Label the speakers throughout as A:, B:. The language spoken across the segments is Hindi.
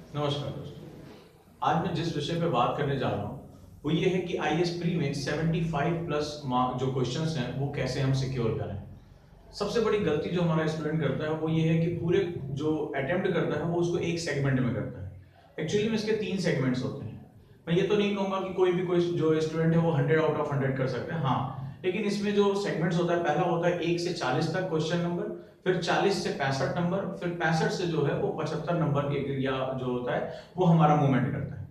A: नमस्कार दोस्तों। आज मैं जिस विषय पे बात करने जा रहा हूँ वो ये है कि आईएएस प्री में 75 प्लस मार्क जो क्वेश्चंस हैं वो कैसे हम सिक्योर करें। सबसे बड़ी गलती जो हमारा स्टूडेंट करता है वो ये है कि पूरे जो अटेम्प्ट करता है वो उसको एक सेगमेंट में करता है। एक्चुअली में इसके 3 सेगमेंट्स होते हैं। मैं ये तो नहीं कहूँगा कि कोई जो स्टूडेंट है वो 100 आउट ऑफ 100 कर सकते हैं, हाँ, लेकिन इसमें जो सेगमेंट्स होता है, पहला होता है 1 से 40 तक क्वेश्चन नंबर, फिर 40 से 65 नंबर, फिर 65 से जो है वो 75 नंबर या जो होता है वो हमारा मूवमेंट करता है।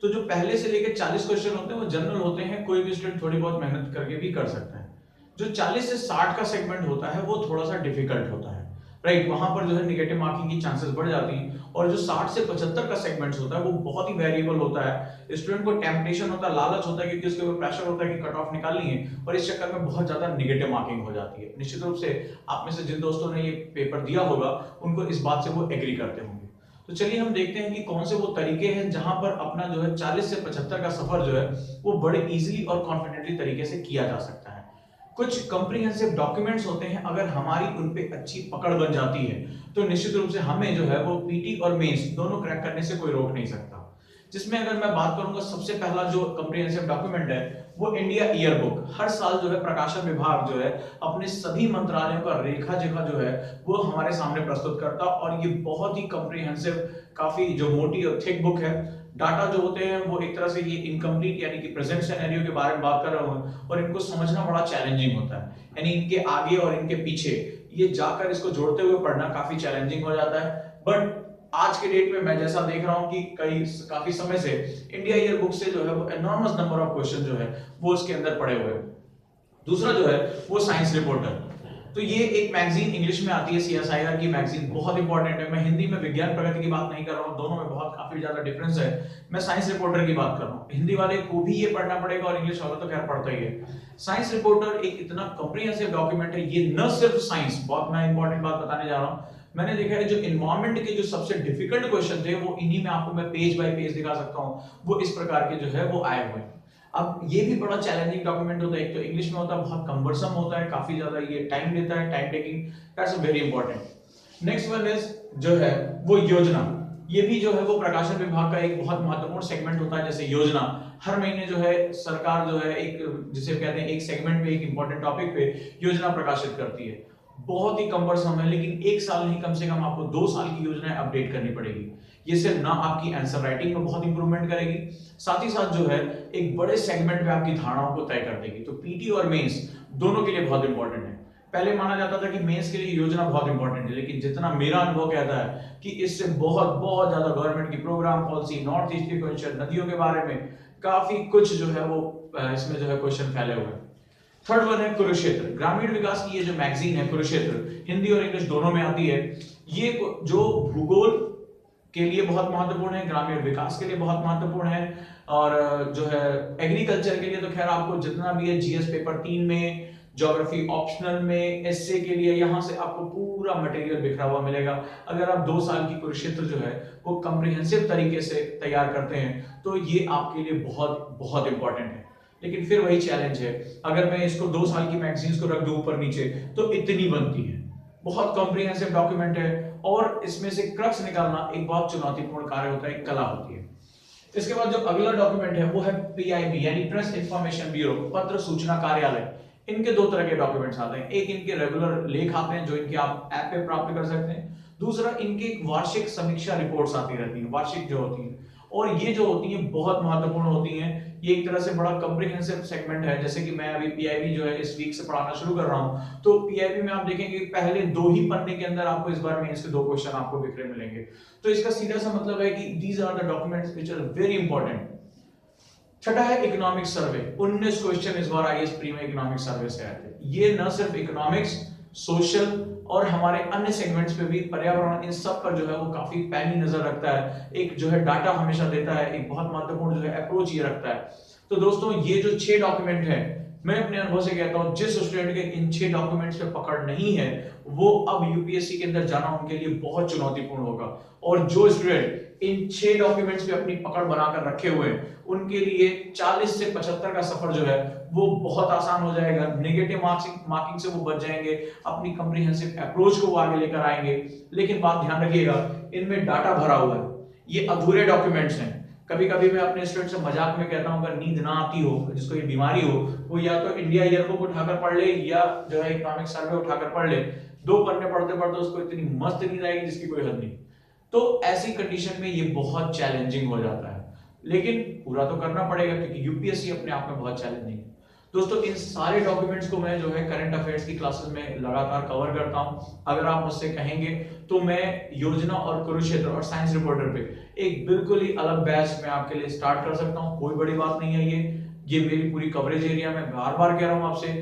A: तो जो पहले से लेकर 40 क्वेश्चन होते हैं वो जनरल होते हैं, कोई भी स्टूडेंट थोड़ी बहुत मेहनत करके भी कर सकता है। जो 40 से 60 का सेगमेंट होता है वो थोड़ा सा डिफिकल्ट होता है, राइट, वहां पर जो है निगेटिव मार्किंग की चांसेस बढ़ जाती हैं। और जो 60 से 75 का सेगमेंट्स होता है वो बहुत ही वेरिएबल होता है। स्टूडेंट को टेम्पटेशन होता है, लालच होता है, क्योंकि उसके ऊपर प्रेशर होता है कि कट ऑफ निकालनी है, और इस चक्कर में बहुत ज्यादा निगेटिव मार्किंग हो जाती है। निश्चित रूप से आप में से जिन दोस्तों ने ये पेपर दिया होगा उनको इस बात से वो एग्री करते होंगे। तो चलिए हम देखते हैं कि कौन से वो तरीके हैं जहां पर अपना जो है 40 से 75 का सफर जो है वो बड़े इजीली और कॉन्फिडेंटली तरीके से किया जा सकता है। कुछ कंप्रीहेंसिव डॉक्यूमेंट्स होते हैं, अगर हमारी उन पे अच्छी पकड़ बन जाती है तो निश्चित रूप से हमें जो है वो पीटी और मेंस दोनों क्रैक करने से कोई रोक नहीं सकता। जिसमें अगर मैं बात करूंगा, सबसे पहला जो कंप्रीहेंसिव डॉक्यूमेंट है वो इंडिया ईयर बुक। हर साल जो है प्रकाशन विभाग जो है अपने सभी मंत्रालयों का रेखा जोखा जो है वो हमारे सामने प्रस्तुत करता, और ये बहुत ही कंप्रीहेंसिव, काफी जो मोटी और थिक बुक है। डाटा जो होते हैं वो एक तरह से ये इनकम्प्लीट यानी कि प्रेजेंट सिनेरियो के बारे में बात कर रहा हूँ, और इनको समझना बड़ा चैलेंजिंग होता है, यानी इनके आगे और इनके पीछे ये जाकर इसको जोड़ते हुए पढ़ना काफी चैलेंजिंग हो जाता है। बट आज के डेट में मैं जैसा देख रहा हूँ कि काफी समय से इंडिया ईयर बुक से जो है वो एनॉर्मस नंबर ऑफ क्वेश्चन जो है वो उसके अंदर पड़े हुए हैं। दूसरा जो है वो साइंस रिपोर्टर। तो ये एक मैगजीन इंग्लिश में आती है, सीएसआईआर की मैगजीन, बहुत इंपॉर्टेंट है। मैं हिंदी में विज्ञान प्रगति की बात नहीं कर रहा हूँ, दोनों में बहुत काफी ज्यादा डिफरेंस है। मैं साइंस रिपोर्टर की बात कर रहा हूँ। हिंदी वाले को भी ये पढ़ना पड़ेगा और इंग्लिश वाला तो खैर पढ़ता ही है। साइंस रिपोर्टर एक इतना कॉम्प्रिहेंसिव डॉक्यूमेंट है, ये न सिर्फ साइंस, बहुत मैं इंपॉर्टेंट बात बताने जा रहा हूँ, मैंने देखा है जो इन्वायरमेंट के जो सबसे डिफिकल्ट क्वेश्चन थे वो इन्हीं में आपको मैं पेज बाय पेज दिखा सकता हूँ, वो इस प्रकार के जो है वो आए हुए हैं। अब ये भी बड़ा चैलेंजिंग डॉक्यूमेंट होता है, एक तो इंग्लिश में होता है, बहुत कम्बरसम होता है, काफी ज्यादा ये टाइम लेता है, time taking, that's very important. Next one is जो है वो योजना। ये भी जो है वो प्रकाशन विभाग का एक बहुत महत्वपूर्ण सेगमेंट होता है। जैसे योजना, हर महीने जो है सरकार जो है एक, जिसे कहते हैं एक सेगमेंट पे, एक इंपॉर्टेंट टॉपिक पे योजना प्रकाशित करती है। बहुत ही कम्बरसम है, लेकिन एक साल नहीं, कम से कम आपको 2 साल की योजनाएं अपडेट करनी पड़ेगी। ये सिर्फ ना आपकी आंसर राइटिंग में बहुत इंप्रूवमेंट करेगी, साथ ही साथ जो है एक बड़े सेगमेंट में आपकी धारणाओं को तय कर देगी। तो पीटी और मेंस दोनों के लिए बहुत इंपॉर्टेंट है। पहले माना जाता था कि मेंस के लिए योजना बहुत इंपॉर्टेंट है, लेकिन जितना मेरा अनुभव कहता है कि इससे बहुत बहुत ज्यादा गवर्नमेंट की प्रोग्राम पॉलिसी, नॉर्थ ईस्ट के क्वेश्चन, नदियों के बारे में काफी कुछ जो है वो इसमें जो है क्वेश्चन फैले हुए हैं। थर्ड वन है कुरुक्षेत्र। ग्रामीण विकास की ये जो मैगजीन है कुरुक्षेत्र, हिंदी और इंग्लिश दोनों में आती है। ये जो भूगोल के लिए बहुत महत्वपूर्ण है, ग्रामीण विकास के लिए बहुत महत्वपूर्ण है, और जो है एग्रीकल्चर के लिए तो खैर आपको जितना भी है, जीएस पेपर 3 में, ज्योग्राफी ऑप्शनल में, एसए के लिए यहाँ से आपको पूरा मटेरियल बिखरा हुआ मिलेगा। अगर आप 2 साल की कुरुक्षेत्र जो है वो कम्प्रिहेंसिव तरीके से तैयार करते हैं तो ये आपके लिए बहुत बहुत इंपॉर्टेंट है। लेकिन फिर वही चैलेंज है, अगर मैं इसको 2 साल की मैगजीन्स को रख दूं ऊपर नीचे तो इतनी बनती है। बहुत कॉम्प्रिहेंसिव डॉक्यूमेंट है, और इसमें से क्रक्स निकालना एक बहुत चुनौतीपूर्ण कार्य होता है, एक कला होती है। इसके बाद जो अगला डॉक्यूमेंट है वो है पीआईबी, यानी प्रेस इंफॉर्मेशन ब्यूरो, पत्र सूचना कार्यालय। इनके 2 तरह के डॉक्यूमेंट्स आते हैं, एक इनके रेगुलर लेख आते हैं जो इनके आप ऐप पे प्राप्त कर सकते हैं, दूसरा इनके वार्षिक समीक्षा रिपोर्ट्स आती रहती हैं, वार्षिक जो होती है, और ये जो होती हैं बहुत महत्वपूर्ण होती हैं। ये एक तरह से बड़ा कॉम्प्रिहेंसिव सेगमेंट है। जैसे कि मैं अभी पीआईबी जो है इस वीक से पढ़ाना शुरू कर रहा हूं, तो पीआईबी में आप देखेंगे पहले 2 ही पन्ने के अंदर आपको इस बार में इसके 2 क्वेश्चन आपको बिखरे मिलेंगे। तो इसका सीधा सा मतलब है कि these are the documents which are very important. छठा है इकोनॉमिक सर्वे। 19 क्वेश्चन इस बार आईएएस प्री में इकोनॉमिक सर्वे से आए थे। ये न सिर्फ इकोनॉमिक्स, सोशल और हमारे अन्य सेगमेंट्स पे भी, पर्यावरण, इन सब पर जो है वो काफी पैनी नजर रखता है, एक जो है डाटा हमेशा देता है, एक बहुत महत्वपूर्ण जो है अप्रोच ये रखता है। तो दोस्तों ये जो 6 डॉक्यूमेंट है, मैं अपने अनुभव से कहता हूं जिस स्टूडेंट के इन 6 डॉक्यूमेंट्स पे पकड़ नहीं है वो अब यूपीएससी के अंदर जाना उनके लिए बहुत चुनौतीपूर्ण होगा, और जो स्टूडेंट इन 6 डॉक्यूमेंट्स पे अपनी पकड़ बनाकर रखे हुए हैं उनके लिए 40 से 75 का सफर जो है वो बहुत आसान हो जाएगा। नेगेटिव मार्किंग से वो बच जाएंगे, अपनी कॉम्प्रिहेंसिव अप्रोच को वो आगे लेकर आएंगे। लेकिन बात ध्यान रखिएगा, इनमें डाटा भरा हुआ है, ये अधूरे डॉक्यूमेंट्स हैं। कभी कभी मैं अपने स्टूडेंट से मजाक में कहता हूं, अगर नींद ना आती हो, जिसको ये बीमारी हो, वो या तो इंडिया ईयरबुक उठाकर पढ़ ले या जो है इकोनॉमिक सर्वे उठाकर पढ़ ले। 2 पन्ने पढ़ते पढ़ते उसको इतनी मस्त नींद आएगी जिसकी कोई हद नहीं। तो ऐसी कंडीशन में ये बहुत चैलेंजिंग हो जाता है, लेकिन पूरा तो करना पड़ेगा क्योंकि यूपीएससी अपने आप में बहुत चैलेंजिंग है। दोस्तों, इन सारे डॉक्यूमेंट्स को मैं जो है करंट अफेयर्स की क्लासेस में लगातार कवर करता हूं। अगर आप मुझसे कहेंगे तो मैं योजना और कुरुक्षेत्र और साइंस रिपोर्टर पे एक बिल्कुल ही अलग बैच मैं आपके लिए स्टार्ट कर सकता हूं। कोई बड़ी बात नहीं है ये मेरी पूरी कवरेज एरिया में बार बार कह रहा हूं आपसे।